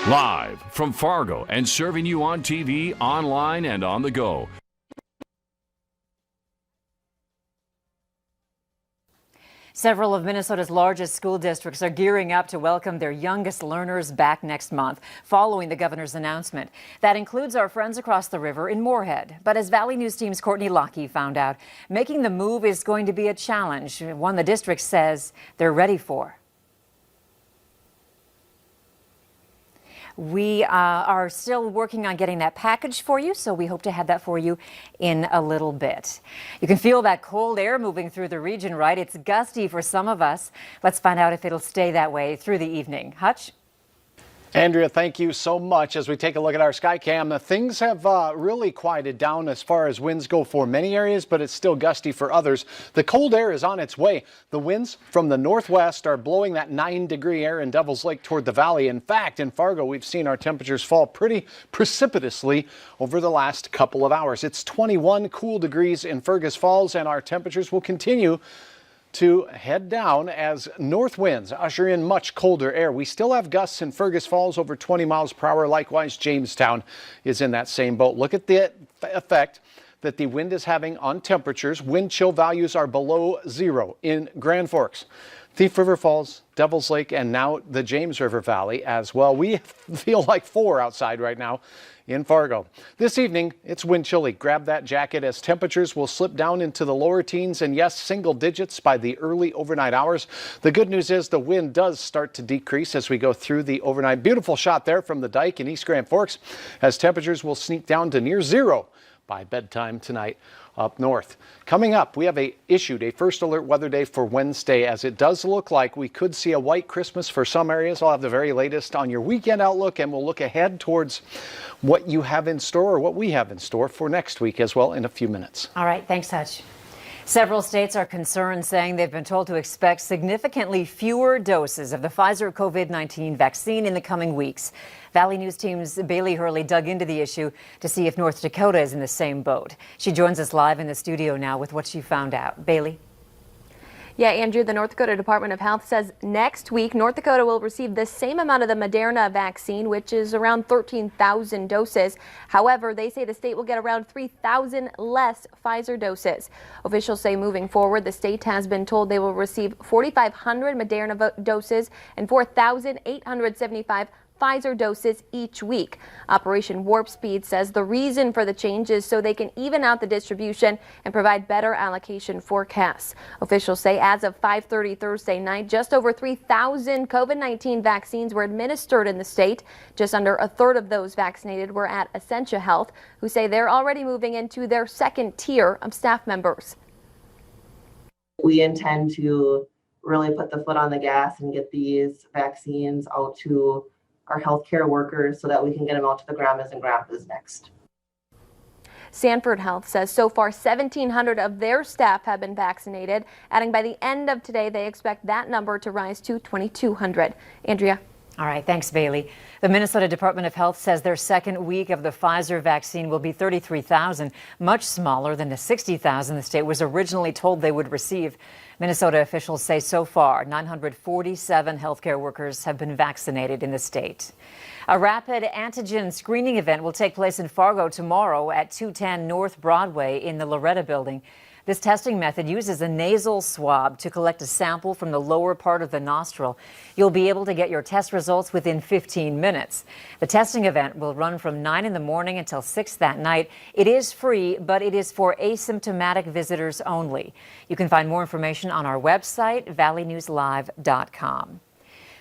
Live from Fargo and serving you on TV, online, and on the go. Several of Minnesota's largest school districts are gearing up to welcome their youngest learners back next month, following the governor's announcement. That includes our friends across the river in Moorhead. But as Valley News Team's Courtney Lockie found out, making the move is going to be a challenge, one the district says they're ready for. We are still working on getting that package for you, so we hope to have that for you in a little bit. You can feel that cold air moving through the region, right? It's gusty for some of us. Let's find out if it'll stay that way through the evening. Hutch? Andrea, thank you so much. As we take a look at our sky cam, things have really quieted down as far as winds go for many areas, but it's still gusty for others. The cold air is on its way. The winds from the northwest are blowing that 9-degree air in Devil's Lake toward the valley. In fact, in Fargo, we've seen our temperatures fall pretty precipitously over the last couple of hours. It's 21 cool degrees in Fergus Falls, and our temperatures will continue to head down as north winds usher in much colder air. We still have gusts in Fergus Falls over 20 miles per hour. Likewise, Jamestown is in that same boat. Look at the effect that the wind is having on temperatures. Wind chill values are below zero in Grand Forks, Thief River Falls, Devil's Lake, and now the James River Valley as well. We feel like 4 outside right now in Fargo. This evening, it's wind chilly. Grab that jacket as temperatures will slip down into the lower teens and, yes, single digits by the early overnight hours. The good news is the wind does start to decrease as we go through the overnight. Beautiful shot there from the dike in East Grand Forks as temperatures will sneak down to near zero by bedtime tonight up north. Coming up, we have issued a first alert weather day for Wednesday, as it does look like we could see a white Christmas for some areas. I'll have the very latest on your weekend outlook, and we'll look ahead towards what you have in store, or what we have in store for next week as well, in a few minutes. All right, thanks, Hutch. Several states are concerned, saying they've been told to expect significantly fewer doses of the Pfizer COVID-19 vaccine in the coming weeks. Valley News Team's Bailey Hurley dug into the issue to see if North Dakota is in the same boat. She joins us live in the studio now with what she found out. Bailey? Yeah, Andrew, the North Dakota Department of Health says next week North Dakota will receive the same amount of the Moderna vaccine, which is around 13,000 doses. However, they say the state will get around 3,000 less Pfizer doses. Officials say moving forward, the state has been told they will receive 4,500 Moderna doses and 4,875 Pfizer doses each week. Operation Warp Speed says the reason for the change is so they can even out the distribution and provide better allocation forecasts. Officials say as of 5:30 Thursday night, just over 3,000 COVID-19 vaccines were administered in the state. Just under a third of those vaccinated were at Essentia Health, who say they're already moving into their second tier of staff members. We intend to really put the foot on the gas and get these vaccines out to our healthcare workers so that we can get them out to the grandmas and grandpas next. Sanford Health says so far 1,700 of their staff have been vaccinated, adding by the end of today they expect that number to rise to 2,200. Andrea? All right, thanks, Bailey. The Minnesota Department of Health says their second week of the Pfizer vaccine will be 33,000, much smaller than the 60,000 the state was originally told they would receive. Minnesota officials say so far 947 healthcare workers have been vaccinated in the state. A rapid antigen screening event will take place in Fargo tomorrow at 210 North Broadway in the Loretta Building. This testing method uses a nasal swab to collect a sample from the lower part of the nostril. You'll be able to get your test results within 15 minutes. The testing event will run from 9 in the morning until 6 that night. It is free, but it is for asymptomatic visitors only. You can find more information on our website, valleynewslive.com.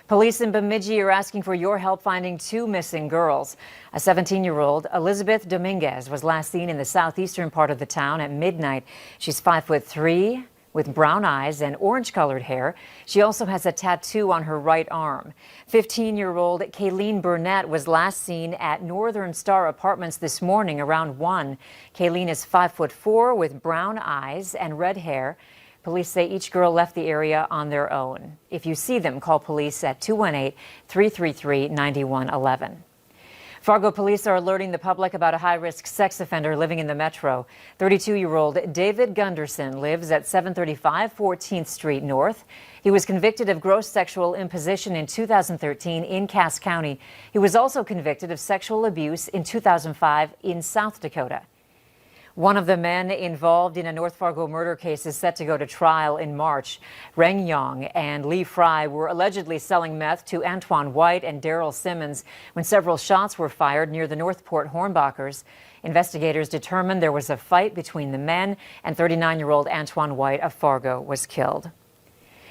Police in Bemidji are asking for your help finding 2 missing girls. A 17-year-old, Elizabeth Dominguez, was last seen in the southeastern part of the town at midnight. She's 5'3", with brown eyes and orange-colored hair. She also has a tattoo on her right arm. 15-year-old Kayleen Burnett was last seen at Northern Star Apartments this morning around 1. Kayleen is 5'4", with brown eyes and red hair. Police say each girl left the area on their own. If you see them, call police at 218-333-9111. Fargo police are alerting the public about a high-risk sex offender living in the metro. 32-year-old David Gunderson lives at 735 14th Street North. He was convicted of gross sexual imposition in 2013 in Cass County. He was also convicted of sexual abuse in 2005 in South Dakota. One of the men involved in a North Fargo murder case is set to go to trial in March. Reng Yong and Lee Fry were allegedly selling meth to Antoine White and Daryl Simmons when several shots were fired near the Northport Hornbachers. Investigators determined there was a fight between the men, and 39-year-old Antoine White of Fargo was killed.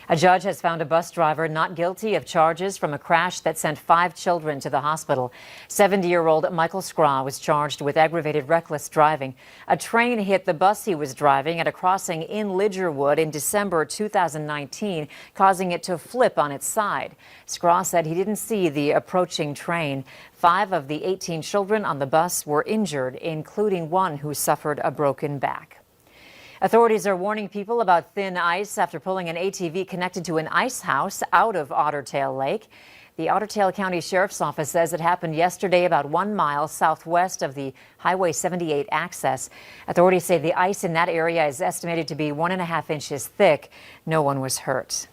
A judge has found a bus driver not guilty of charges from a crash that sent 5 children to the hospital. 70-year-old Michael Scraw was charged with aggravated reckless driving. A train hit the bus he was driving at a crossing in Lidgerwood in December 2019, causing it to flip on its side. Scraw said he didn't see the approaching train. 5 of the 18 children on the bus were injured, including one who suffered a broken back. Authorities are warning people about thin ice after pulling an ATV connected to an ice house out of Otter Tail Lake. The Otter Tail County Sheriff's Office says it happened yesterday about 1 mile southwest of the Highway 78 access. Authorities say the ice in that area is estimated to be 1.5 inches thick. No one was hurt.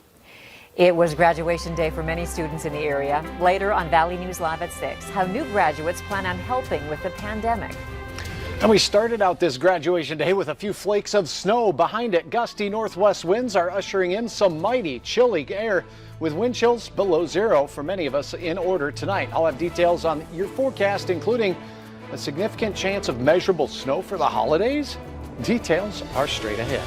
It was graduation day for many students in the area. Later on Valley News Live at 6, how new graduates plan on helping with the pandemic. And we started out this graduation day with a few flakes of snow. Behind it, gusty northwest winds are ushering in some mighty chilly air with wind chills below 0 for many of us in order tonight. I'll have details on your forecast, including a significant chance of measurable snow for the holidays. Details are straight ahead.